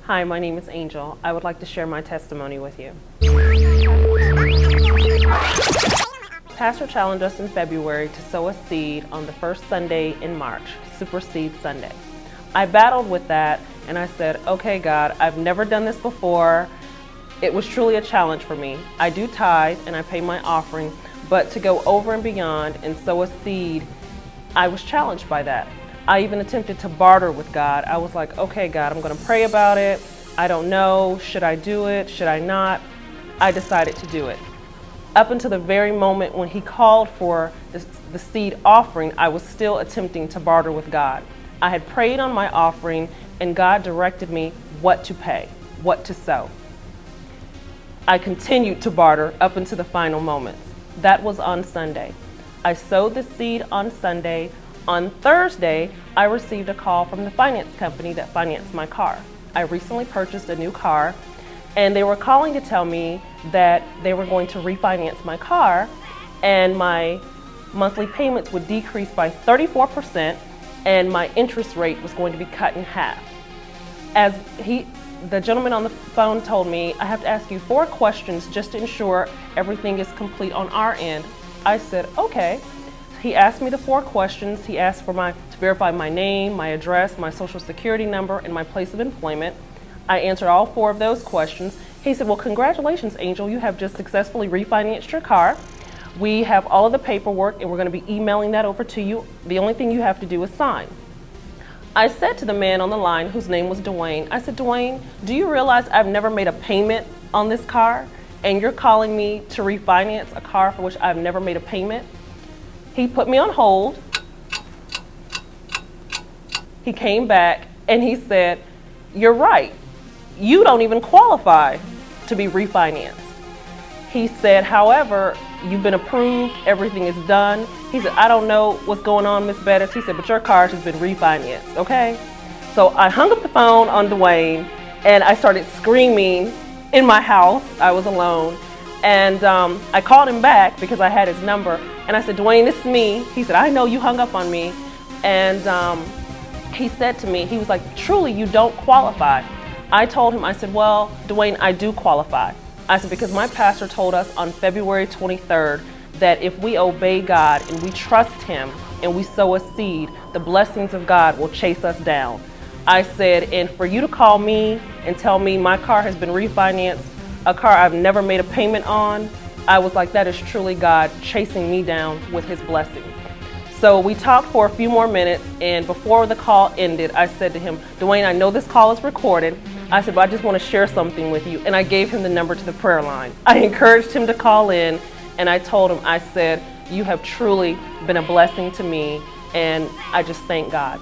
Hi, my name is Angel. I would like to share my testimony with you. Pastor challenged us in February to sow a seed on the first Sunday in March, Super Seed Sunday. I battled with that and I said, okay, God, I've never done this before. It was truly a challenge for me. I do tithe and I pay my offering, but to go over and beyond and sow a seed, I was challenged by that. I even attempted to barter with God. I was like, okay, God, I'm going to pray about it. I don't know. Should I do it? Should I not? I decided to do it. Up until the very moment when he called for the seed offering, I was still attempting to barter with God. I had prayed on my offering and God directed me what to pay, what to sow. I continued to barter up until the final moments. That was on Sunday. I sowed the seed on Sunday. On Thursday, I received a call from the finance company that financed my car. I recently purchased a new car, and they were calling to tell me that they were going to refinance my car, and my monthly payments would decrease by 34%, and my interest rate was going to be cut in half. As the gentleman on the phone told me, I have to ask you 4 questions just to ensure everything is complete on our end. I said, okay. He asked me the 4 questions. He asked to verify my name, my address, my social security number, and my place of employment. I answered all 4 of those questions. He said, well, congratulations, Angel. You have just successfully refinanced your car. We have all of the paperwork, and we're going to be emailing that over to you. The only thing you have to do is sign. I said to the man on the line, whose name was Dwayne, I said, Dwayne, do you realize I've never made a payment on this car, and you're calling me to refinance a car for which I've never made a payment? He put me on hold. He came back and he said, you're right. You don't even qualify to be refinanced. He said, however, you've been approved. Everything is done. He said, I don't know what's going on, Miss Bettis. He said, but your car has been refinanced, okay? So I hung up the phone on Dwayne and I started screaming in my house. I was alone. And I called him back because I had his number. And I said, Dwayne, this is me. He said, I know you hung up on me. And he said to me, he was like, truly, you don't qualify. I told him, I said, well, Dwayne, I do qualify. I said, because my pastor told us on February 23rd that if we obey God and we trust him and we sow a seed, the blessings of God will chase us down. I said, and for you to call me and tell me my car has been refinanced, a car I've never made a payment on, I was like, that is truly God chasing me down with his blessings. So we talked for a few more minutes, and before the call ended, I said to him, Dwayne, I know this call is recorded. I said, but I just want to share something with you. And I gave him the number to the prayer line. I encouraged him to call in, and I told him, I said, you have truly been a blessing to me, and I just thank God.